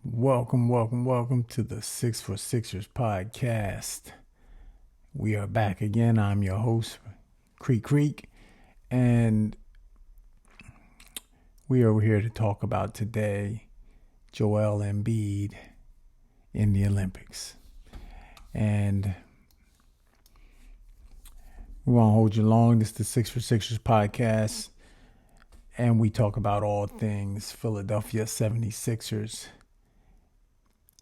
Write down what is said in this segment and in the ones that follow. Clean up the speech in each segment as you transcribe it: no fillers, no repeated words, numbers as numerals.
Welcome to the Six for Sixers podcast. We are back again. I'm your host, Creek, and we are here to talk about today Joel Embiid in the Olympics. And we won't hold you long. This is the Six for Sixers podcast, and we talk about all things Philadelphia 76ers.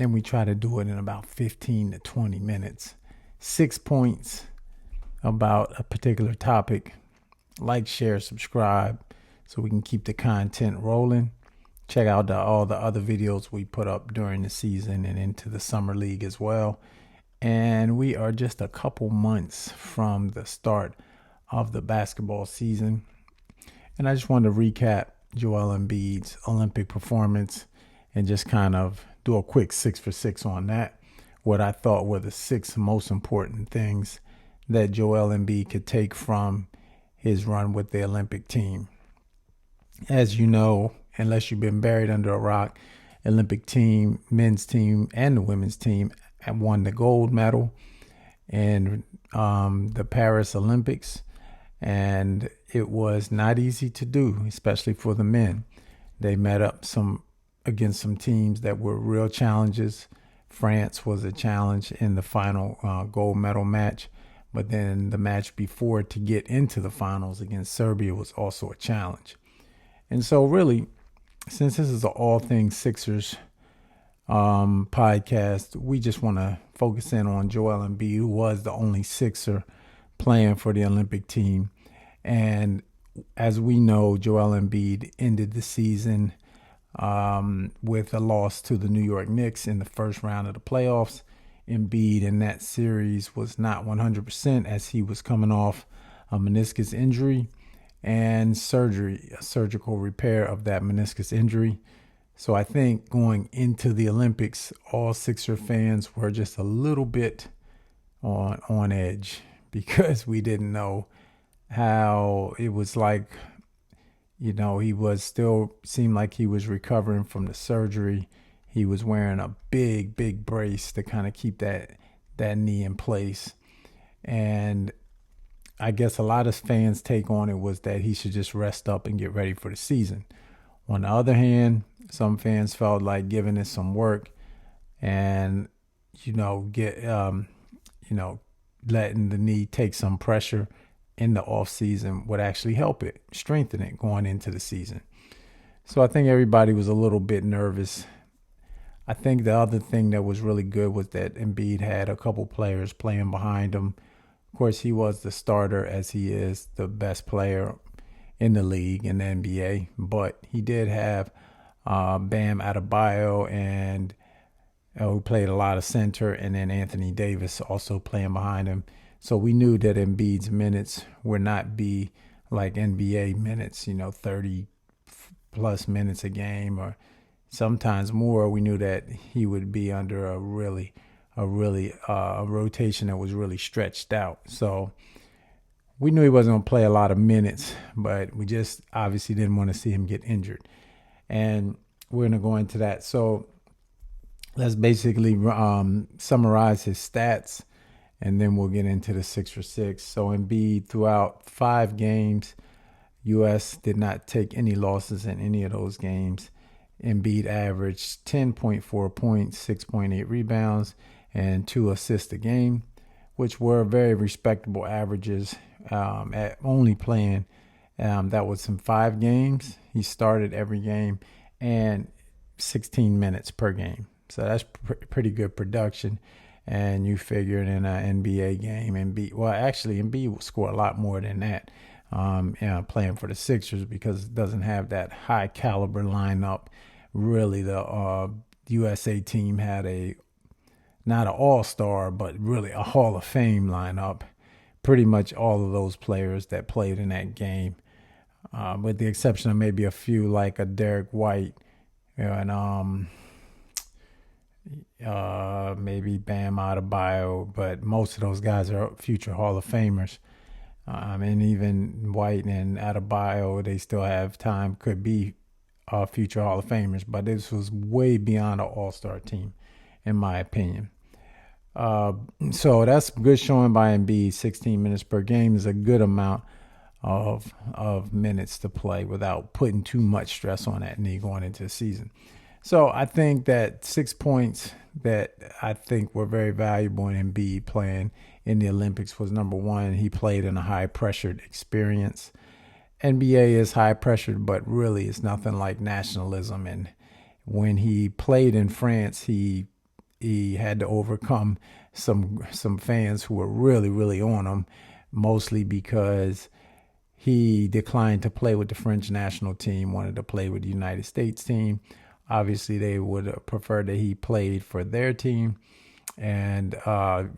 And we try to do it in about 15 to 20 minutes. 6 points about a particular topic. Like, share, subscribe so we can keep the content rolling. Check out all the other videos we put up during the season and into the summer league as well. And we are just a couple months from the start of the basketball season. And I just wanted to recap Joel Embiid's Olympic performance and just kind of do a quick 6 for 6 on that. What I thought were the 6 most important things that Joel Embiid could take from his run with the Olympic team. As you know, unless you've been buried under a rock, Olympic team, men's team, and the women's team won the gold medal in the Paris Olympics. And it was not easy to do, especially for the men. They met up against some teams that were real challenges. France was a challenge in the final gold medal match, but then the match before to get into the finals against Serbia was also a challenge. And so really, since this is an all things Sixers podcast, we just want to focus in on Joel Embiid, who was the only Sixer playing for the Olympic team. And as we know, Joel Embiid ended the season with a loss to the New York Knicks in the first round of the playoffs. Embiid in that series was not 100% as he was coming off a meniscus injury and surgery, a surgical repair of that meniscus injury. So I think going into the Olympics, all Sixer fans were just a little bit on edge because we didn't know how it was like. You know, he was still seemed like he was recovering from the surgery. He was wearing a big brace to kind of keep that knee in place. And I guess a lot of fans' take on it was that he should just rest up and get ready for the season. On the other hand, some fans felt like giving it some work and, letting the knee take some pressure in the off season would actually help it, strengthen it going into the season. So I think everybody was a little bit nervous. I think the other thing that was really good was that Embiid had a couple players playing behind him. Of course, he was the starter as he is the best player in the league in the NBA, but he did have Bam Adebayo and who played a lot of center, and then Anthony Davis also playing behind him. So we knew that Embiid's minutes would not be like NBA minutes, 30 plus minutes a game or sometimes more. We knew that he would be under a rotation that was really stretched out. So we knew he wasn't going to play a lot of minutes, but we just obviously didn't want to see him get injured. And we're going to go into that. So let's basically summarize his stats, and then we'll get into the 6 for 6. So Embiid, throughout 5 games, U.S. did not take any losses in any of those games. Embiid averaged 10.4 points, 6.8 rebounds, and 2 assists a game, which were very respectable averages at only playing. That was in 5 games. He started every game and 16 minutes per game. So that's pretty good production. And you figured in an NBA game, Embiid will score a lot more than that playing for the Sixers because it doesn't have that high caliber lineup. Really, the USA team had not an all-star, but really a Hall of Fame lineup. Pretty much all of those players that played in that game, with the exception of maybe a few like a Derek White and maybe Bam Adebayo, but most of those guys are future Hall of Famers. And even White and Adebayo, they still have time, could be future Hall of Famers, but this was way beyond an all-star team, in my opinion. Uh, so that's good showing by Embiid. 16 minutes per game is a good amount of minutes to play without putting too much stress on that knee going into the season. So I think that 6 points that I think were very valuable in Embiid playing in the Olympics was, number one, he played in a high pressured experience. NBA is high pressured, but really it's nothing like nationalism. And when he played in France, he had to overcome some fans who were really on him, mostly because he declined to play with the French national team, wanted to play with the United States team. Obviously, they would prefer that he played for their team, and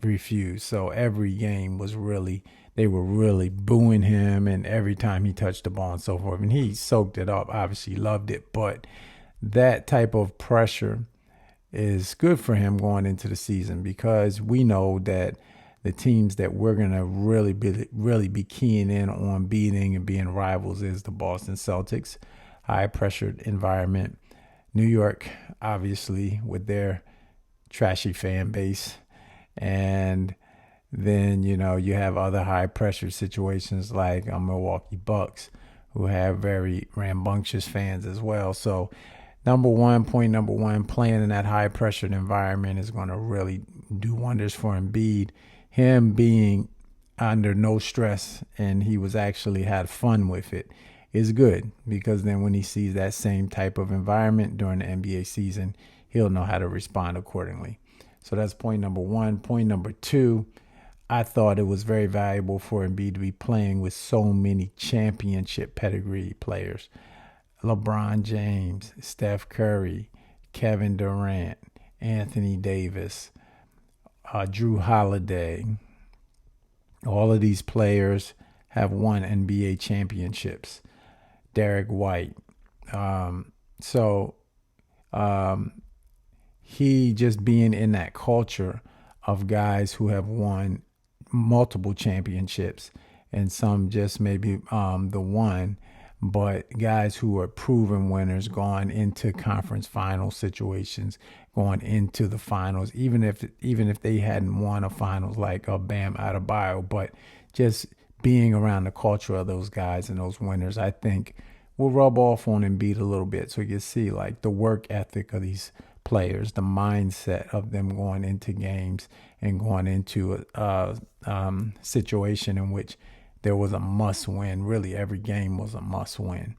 refused. So every game was really, they were really booing him, and every time he touched the ball and so forth. And he soaked it up, obviously loved it. But that type of pressure is good for him going into the season, because we know that the teams that we're going to really be keying in on beating and being rivals is the Boston Celtics, high pressured environment. New York, obviously, with their trashy fan base. And then, you have other high pressure situations like Milwaukee Bucks, who have very rambunctious fans as well. So point number one, playing in that high pressured environment is going to really do wonders for Embiid. Him being under no stress, and he was actually had fun with it, is good, because then when he sees that same type of environment during the NBA season, he'll know how to respond accordingly. So that's point number one. Point number two, I thought it was very valuable for Embiid to be playing with so many championship pedigree players. LeBron James, Steph Curry, Kevin Durant, Anthony Davis, Drew Holiday. All of these players have won NBA championships. Derek White. He just being in that culture of guys who have won multiple championships, and some just maybe the one, but guys who are proven winners going into conference final situations, going into the finals, even if they hadn't won a finals like Bam Adebayo, but just being around the culture of those guys and those winners, I think will rub off on Embiid a little bit. So you can see like the work ethic of these players, the mindset of them going into games and going into a situation in which there was a must win. Really, every game was a must win.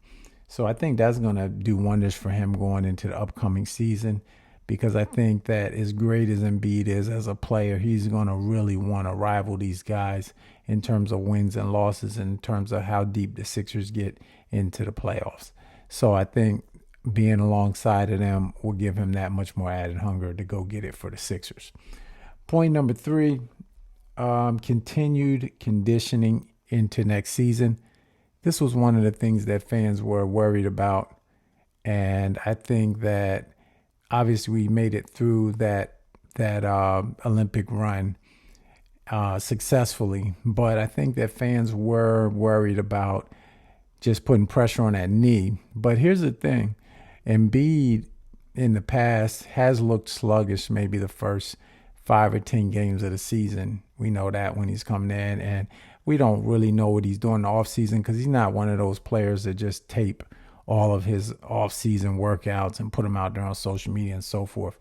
So I think that's going to do wonders for him going into the upcoming season, because I think that as great as Embiid is as a player, he's going to really want to rival these guys in terms of wins and losses, in terms of how deep the Sixers get into the playoffs. So I think being alongside of them will give him that much more added hunger to go get it for the Sixers. Point number three, continued conditioning into next season. This was one of the things that fans were worried about. And I think that obviously we made it through that Olympic run successfully. But I think that fans were worried about just putting pressure on that knee. But here's the thing. Embiid in the past has looked sluggish maybe the first 5 or 10 games of the season. We know that when he's coming in, and we don't really know what he's doing in the offseason, because he's not one of those players that just tape all of his offseason workouts and put them out there on social media and so forth.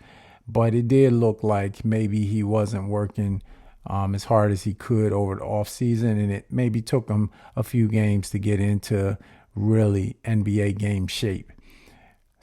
But it did look like maybe he wasn't working as hard as he could over the offseason, and it maybe took him a few games to get into really NBA game shape.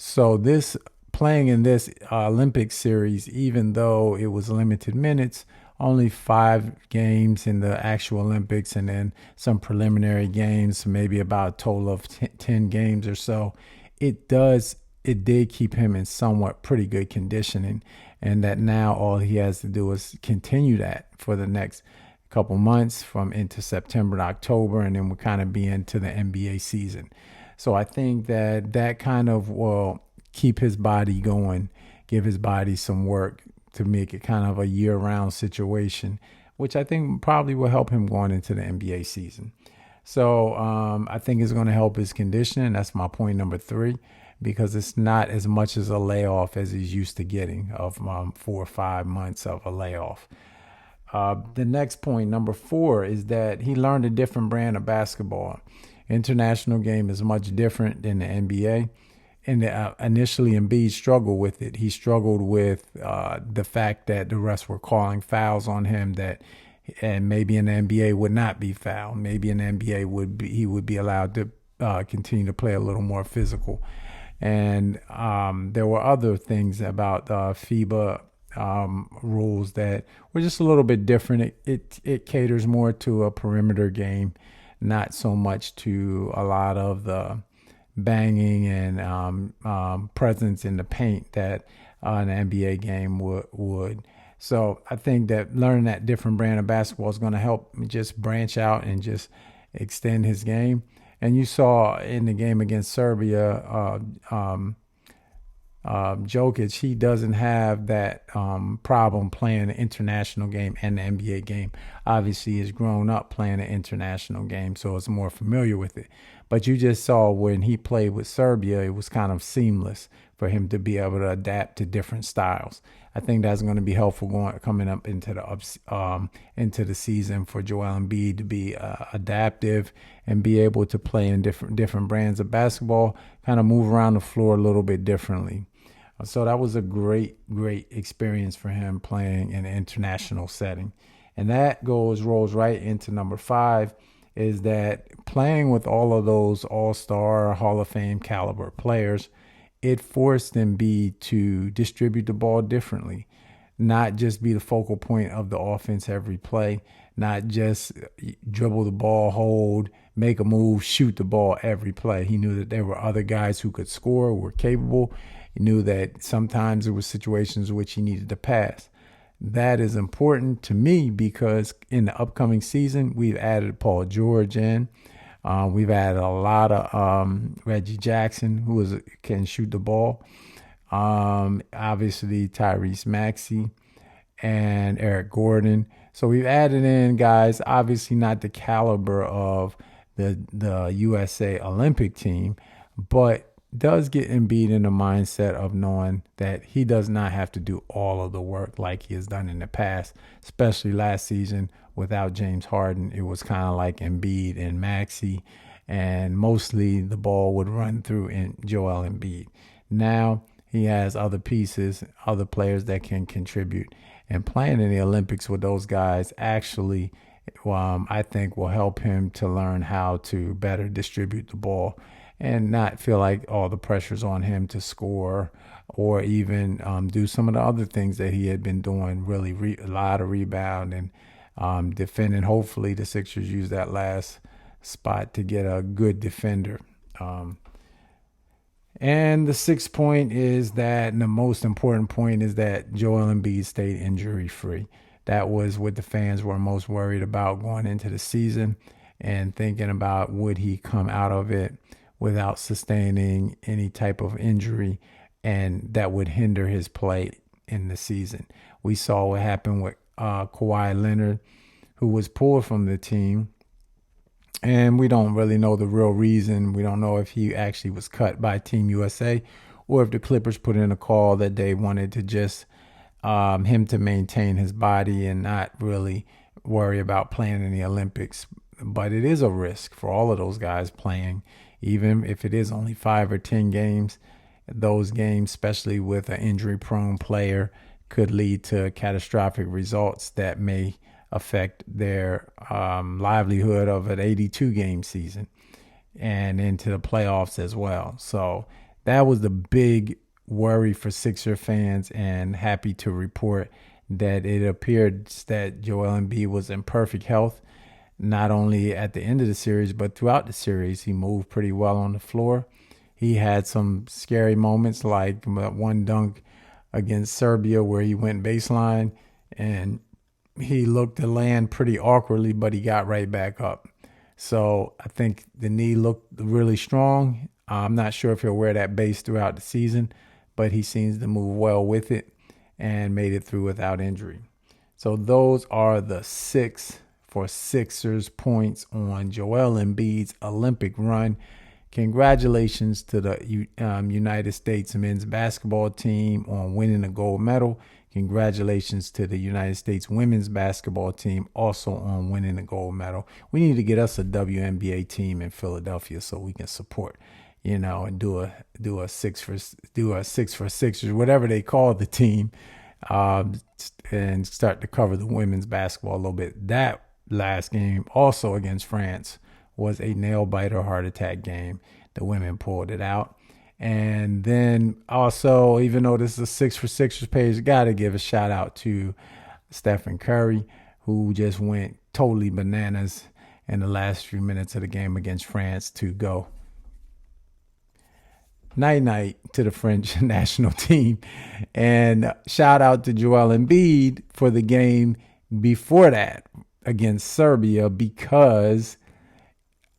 So this playing in this Olympic series, even though it was limited minutes, only 5 games in the actual Olympics, and then some preliminary games, maybe about a total of 10 games or so, it did keep him in somewhat pretty good conditioning, and that now all he has to do is continue that for the next couple months from into September and October, and then we'll kind of be into the NBA season. So I think that kind of will keep his body going, give his body some work to make it kind of a year-round situation, which I think probably will help him going into the NBA season. So I think it's going to help his conditioning. That's my point number 3. because it's not as much as a layoff as he's used to getting of 4 or 5 months of a layoff. The next point, number 4, is that he learned a different brand of basketball. International game is much different than the NBA. And initially, Embiid struggled with it. He struggled with the fact that the refs were calling fouls on him that, and maybe in the NBA would not be fouled. Maybe in the NBA he would be allowed to continue to play a little more physical. And there were other things about FIBA rules that were just a little bit different. It caters more to a perimeter game, not so much to a lot of the banging and presence in the paint that an NBA game would. So I think that learning that different brand of basketball is going to help just branch out and just extend his game. And you saw in the game against Serbia, Jokic, he doesn't have that problem playing an international game and the NBA game. Obviously, he's grown up playing an international game, so it's more familiar with it. But you just saw when he played with Serbia, it was kind of seamless for him to be able to adapt to different styles. I think that's going to be helpful coming up into the season for Joel Embiid to be adaptive and be able to play in different brands of basketball, kind of move around the floor a little bit differently. So that was a great experience for him playing in an international setting. And that rolls right into number 5, is that playing with all of those all-star, Hall of Fame caliber players, it forced Embiid to distribute the ball differently, not just be the focal point of the offense every play, not just dribble the ball, hold, make a move, shoot the ball every play. He knew that there were other guys who could score, were capable. He knew that sometimes there were situations in which he needed to pass. That is important to me because in the upcoming season, we've added Paul George in. We've added a lot of Reggie Jackson, who can shoot the ball. Obviously, Tyrese Maxey and Eric Gordon. So we've added in guys, obviously not the caliber of the USA Olympic team, but does get Embiid in the mindset of knowing that he does not have to do all of the work like he has done in the past, especially last season without James Harden. It was kind of like Embiid and Maxey, and mostly the ball would run through Joel Embiid. Now he has other pieces, other players that can contribute, and playing in the Olympics with those guys actually, I think, will help him to learn how to better distribute the ball and not feel like all the pressure's on him to score or even do some of the other things that he had been doing, really a lot of rebound and defending. Hopefully the Sixers use that last spot to get a good defender. And the 6th point is that, and the most important point is that Joel Embiid stayed injury-free. That was what the fans were most worried about going into the season and thinking about would he come out of it without sustaining any type of injury, and that would hinder his play in the season. We saw what happened with Kawhi Leonard, who was pulled from the team, and we don't really know the real reason. We don't know if he actually was cut by Team USA or if the Clippers put in a call that they wanted to just him to maintain his body and not really worry about playing in the Olympics. But it is a risk for all of those guys playing. Even if it is only 5 or 10 games, those games, especially with an injury-prone player, could lead to catastrophic results that may affect their livelihood of an 82-game season and into the playoffs as well. So that was the big worry for Sixer fans, and happy to report that it appeared that Joel Embiid was in perfect health. Not only at the end of the series, but throughout the series, he moved pretty well on the floor. He had some scary moments like one dunk against Serbia where he went baseline and he looked to land pretty awkwardly, but he got right back up. So I think the knee looked really strong. I'm not sure if he'll wear that base throughout the season, but he seems to move well with it and made it through without injury. So those are the 6 for Sixers points on Joel Embiid's Olympic run. congratulations to the United States men's basketball team on winning a gold medal. Congratulations to the United States women's basketball team also on winning a gold medal. We need to get us a WNBA team in Philadelphia so we can support, and do a 6 for 6 or whatever they call the team, and start to cover the women's basketball a little bit. That last game, also against France, was a nail biter heart attack game. The women pulled it out. And then also, even though this is a 6 for 6ers page, got to give a shout out to Stephen Curry, who just went totally bananas in the last few minutes of the game against France to go night to the French national team. And shout out to Joel Embiid for the game before that against Serbia, because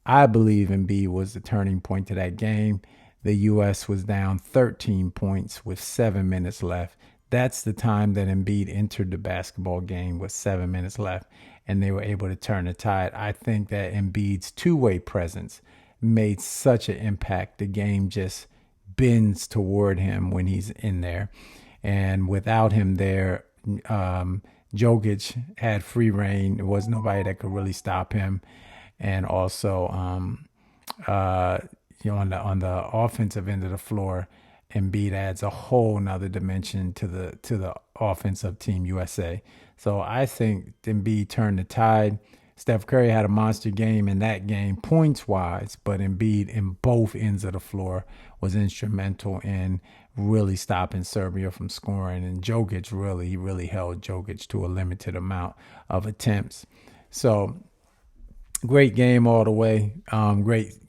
I believe Embiid was the turning point to that game. The U.S. was down 13 points with 7 minutes left. That's the time that Embiid entered the basketball game with 7 minutes left, and they were able to turn the tide. I think that Embiid's two-way presence made such an impact. The game just bends toward him when he's in there. And without him there, Jokic had free reign. There was nobody that could really stop him. And also, on the offensive end of the floor, Embiid adds a whole nother dimension to the offensive team USA. So I think Embiid turned the tide. Steph Curry had a monster game in that game, points wise, but Embiid in both ends of the floor was instrumental in really stopping Serbia from scoring. And Jokic really held Jokic to a limited amount of attempts. So great game all the way.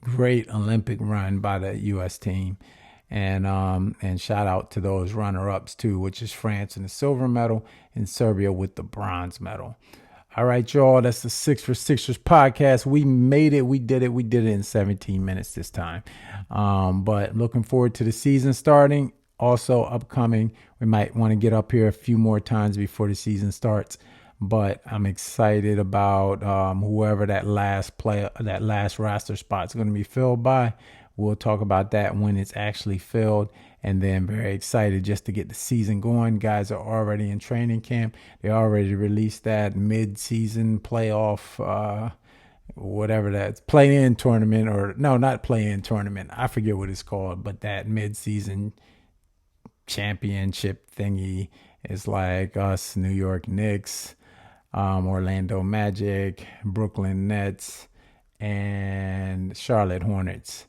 Great Olympic run by the U.S. team. And shout out to those runner-ups too, which is France in the silver medal and Serbia with the bronze medal. All right, y'all, that's the 6 for 6ers podcast. We made it. We did it. We did it in 17 minutes this time. But looking forward to the season starting. Also upcoming, we might want to get up here a few more times before the season starts. But I'm excited about whoever that last roster spot is going to be filled by. We'll talk about that when it's actually filled. And then very excited just to get the season going. Guys are already in training camp. They already released that mid-season playoff, whatever that's play-in tournament, or no, not play-in tournament. I forget what it's called, but that mid-season championship thingy is like us, New York Knicks, Orlando Magic, Brooklyn Nets, and Charlotte Hornets.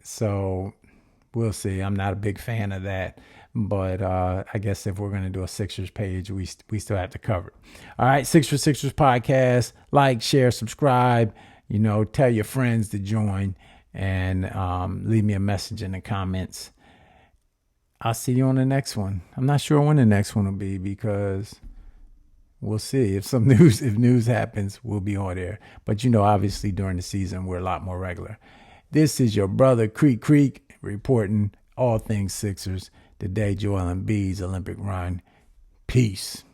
So we'll see. I'm not a big fan of that, but I guess if we're going to do a Sixers page, we still have to cover it. All right, 6 for 6ers podcast. Like, share, subscribe. Tell your friends to join, and leave me a message in the comments. I'll see you on the next one. I'm not sure when the next one will be, because we'll see. If news happens, we'll be on there. But obviously during the season, we're a lot more regular. This is your brother Creek reporting all things Sixers. Today, Joel Embiid's Olympic run. Peace.